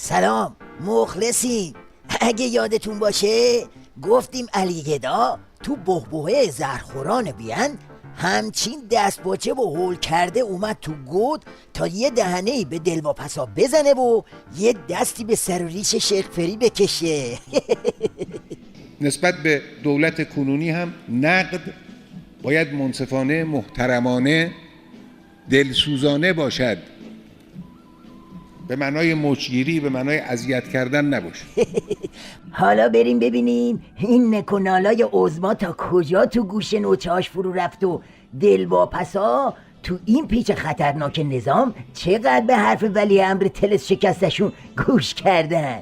سلام، مخلصیم. اگه یادتون باشه گفتیم علیگدا تو بحبوحه زهرخوران بیان همچین دست باچه و هول کرده اومد تو گود تا یه دهنه‌ای به دلواپسا بزنه و یه دستی به سر و ریش شیخ فری بکشه. نسبت به دولت کنونی هم نقد باید منصفانه، محترمانه، دلسوزانه باشد، به معنای مچگیری، به معنای اذیت کردن نباشه. حالا بریم ببینیم این نکنالای عظما تا کجا تو گوش نوچه‌هاش فرو رفت و دلواپسا تو این پیچ خطرناک نظام چقدر به حرف ولی امر طلس شکستشون گوش کردن.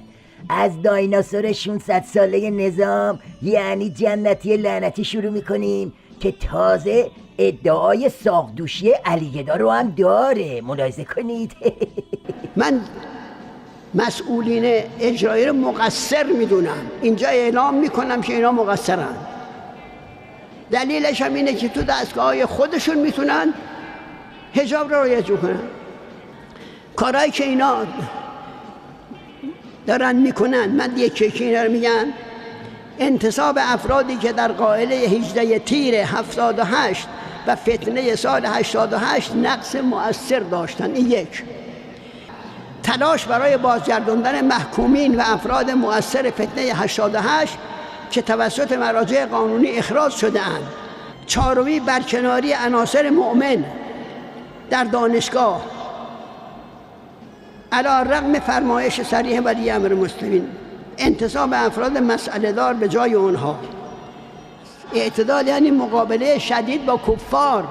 از دایناسور 600 ساله نظام یعنی جنتی لعنتی شروع میکنیم که تازه ادعای ساقدوشی علیگدا رو هم داره. ملاحظه کنید. من مسئولین اجرایی رو مقصر میدونم، اینجا اعلام میکنم که اینا مقصرن. دلیلش هم اینه که تو دستگاه خودشون میتونن حجاب رو رعایت کنن. کارهایی که اینا دارن میکنن، من یکی اینا رو میگن، انتصاب افرادی که در قائله 18 تیر 78 و فتنه سال 88 نقص مؤثر داشتن. این یک. تلاش برای بازگرداندن محکومین و افراد مؤثر فتنه 88 که توسط مراجع قانونی اخراج شده اند. چهارمی برکناری عناصر مؤمن در دانشگاه علی رغم فرمایش صریح ولی امر مسلمین، انتصاب افراد مسئله دار به جای اونها. اعتدال یعنی مقابله شدید با کفار.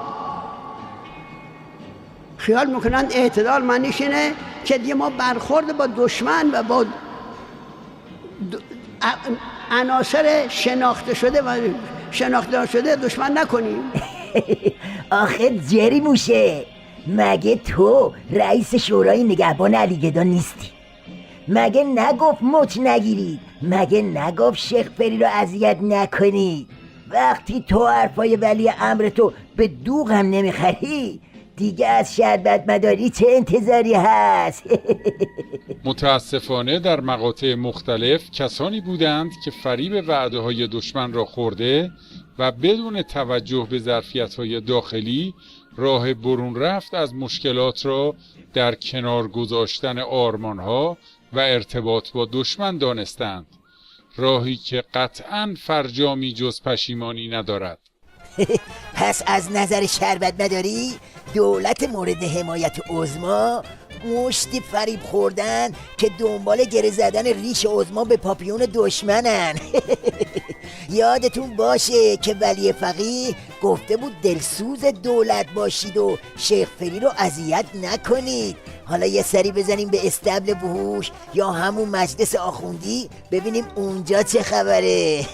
خیال میکنن اعتدال معنیش اینه که دیگه ما برخورد با دشمن و با عناصر شناخته شده دشمن نکنیم. آخه جری موشه، مگه تو رئیس شورای نگهبان علیگدا نیستی؟ مگه نگفت مچ نگیرید؟ مگه نگفت شیخ فری رو اذیت نکنید؟ وقتی تو حرفای ولی امر تو به دوغ هم نمیخری دیگه از شربت مداری چه انتظاری هست؟ متاسفانه در مقاطع مختلف کسانی بودند که فریب وعده های دشمن را خورده و بدون توجه به ظرفیت های داخلی راه برون رفت از مشکلات را در کنار گذاشتن آرمان ها و ارتباط با دشمن دانستند، راهی که قطعاً فرجامی جز پشیمانی ندارد. پس از نظر شربت مداری دولت مورد حمایت عظما مشتی فریب خوردن که دنبال گره زدن ریش عظما به پاپیون دشمنن. یادتون باشه که ولی فقیه گفته بود دلسوز دولت باشید و شیخ فری رو اذیت نکنید. حالا یه سری بزنیم به استبل وحوش یا همون مجلس آخوندی ببینیم اونجا چه خبره.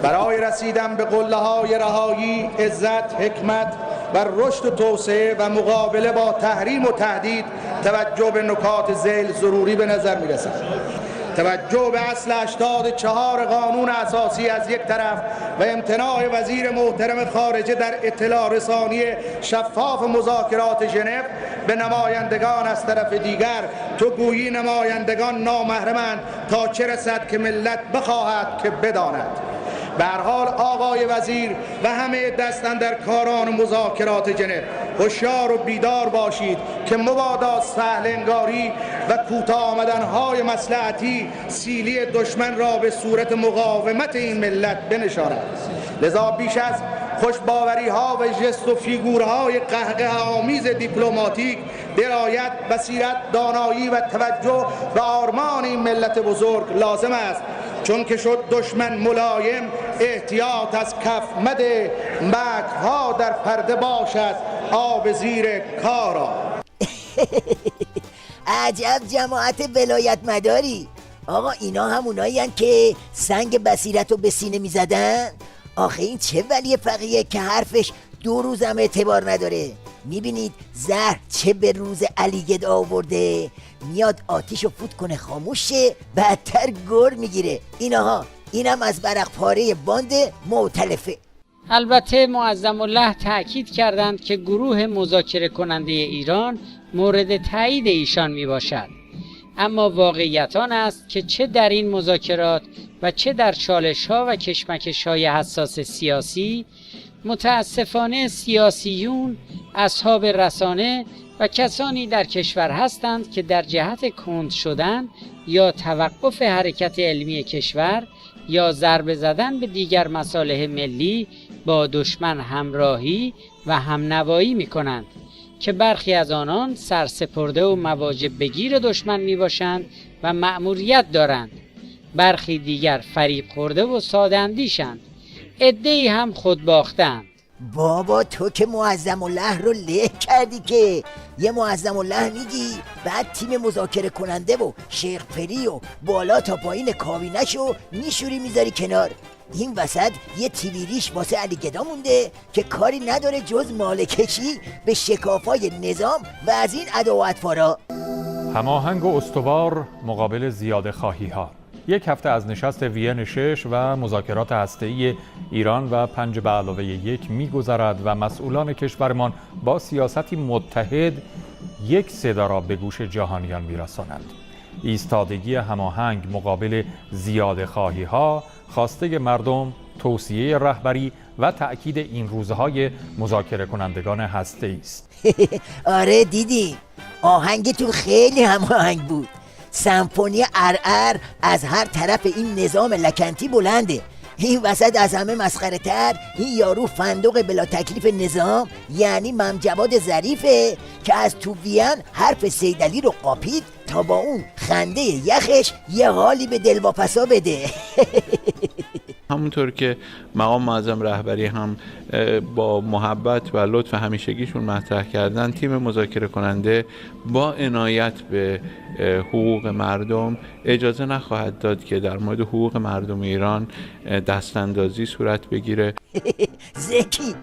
برای رسیدن به قله‌های رهایی، عزت، حکمت و رشد و توسعه و مقابله با تحریم و تهدید توجه به نکات ذیل ضروری به نظر می‌رسد. توجه به اصل 84 قانون اساسی از یک طرف و امتناع وزیر محترم خارجه در اطلاع رسانی شفاف مذاکرات ژنو به نمایندگان از طرف دیگر، تو گویی نمایندگان نامحرمند تا چه رسد که ملت بخواهد که بداند. به هر حال آقای وزیر و همه دست اندر کاران مذاکرات ژنو هوشیار و بیدار باشید که مبادا سهل انگاری و کوتاه آمدن‌های مصلحتی سیلی دشمن را به صورت مقاومت این ملت بنشاند. لذا بیش از خوشباوری‌ها و ژست و فیگورهای قهقه‌آمیز دیپلماتیک درایت، بصیرت، دانایی و توجه به آرمان این ملت بزرگ لازم است. چون که شد دشمن ملایم، احتیاط از کف مده، مکرها در پرده باشد آب زیر کارا. عجب جماعت ولایت مداری. آقا اینا همونایی هن که سنگ بصیرت رو به سینه می زدن؟ آخه این چه ولی فقیه که حرفش 2 روز هم اعتبار نداره. میبینید زهر چه به روز علیگدا آورده، میاد آتیشو فوت کنه خاموش شه، بدتر گر میگیره. اینم از برق پاره باند مؤتلفه. البته معظم الله تأکید کردند که گروه مذاکره کننده ایران مورد تایید ایشان می باشد. اما واقعیت آن است که چه در این مذاکرات و چه در چالش‌ها و کشمکش‌های حساس سیاسی، متاسفانه سیاسیون، اصحاب رسانه و کسانی در کشور هستند که در جهت کند شدن یا توقف حرکت علمی کشور یا ضربه زدن به دیگر مصالح ملی با دشمن همراهی و همنوایی می کنند که برخی از آنان سرسپرده و مواجب بگیر دشمن می باشند و مأموریت دارند. برخی دیگر فریب خورده و ساده اندیشند. عده‌ای هم خود باختند. بابا تو که معظم الله رو له کردی که یه معظم الله میگی، بعد تیم مذاکره کننده و شیخ پری و بالا تا پایین کابینه‌شو میشوری میذاری کنار. این وسط یه تیویریش واسه علی گدا مونده که کاری نداره جز مالکشی به شکافای نظام و از این ادا و اطوارا. هماهنگ و استوار مقابل زیاده خواهی ها. یک هفته از نشست وین 6 و مذاکرات هسته‌ای ایران و 5+1 می‌گذرد و مسئولان کشورمان با سیاستی متحد یک صدا را به گوش جهانیان می‌رسانند. ایستادگی هماهنگ مقابل زیاده خواهی ها، خواسته مردم، توصیه رهبری و تأکید این روزهای مذاکره کنندگان هسته‌ای است. آره دیدی، آهنگتون خیلی هماهنگ بود. سمفونی ارعر از هر طرف این نظام لکنتی بلنده. این وسط از همه مسخره تر این یارو فندق بلا تکلیف نظام، یعنی ممجواد ظریفه که از تو وین حرف سیدعلی رو قاپید تا با اون خنده یخش یه حالی به دلواپسا بده. همونطور که مقام معظم رهبری هم با محبت و لطف همیشگیشون مطرح کردن، تیم مذاکره کننده با عنایت به حقوق مردم اجازه نخواهد داد که در مورد حقوق مردم ایران دستاندازی صورت بگیره. زکی،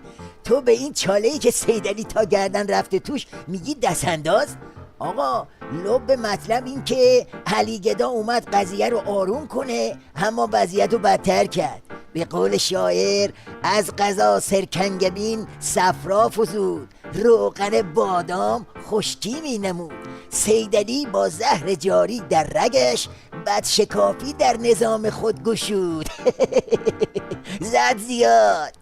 تو به این چاله‌ای که سیدعلی تا گردن رفته توش میگی دستانداز؟ آقا لب مطلب این که علی گدا اومد قضیه رو آروم کنه، اما وضعیت رو بدتر کرد. به قول شاعر از قضا سرکنگبین صفرا فزود، روغن بادام خشکی می نمود. سیدعلی با زهر جاری در رگش بد شکافی در نظام خود گشود. زد زیاد.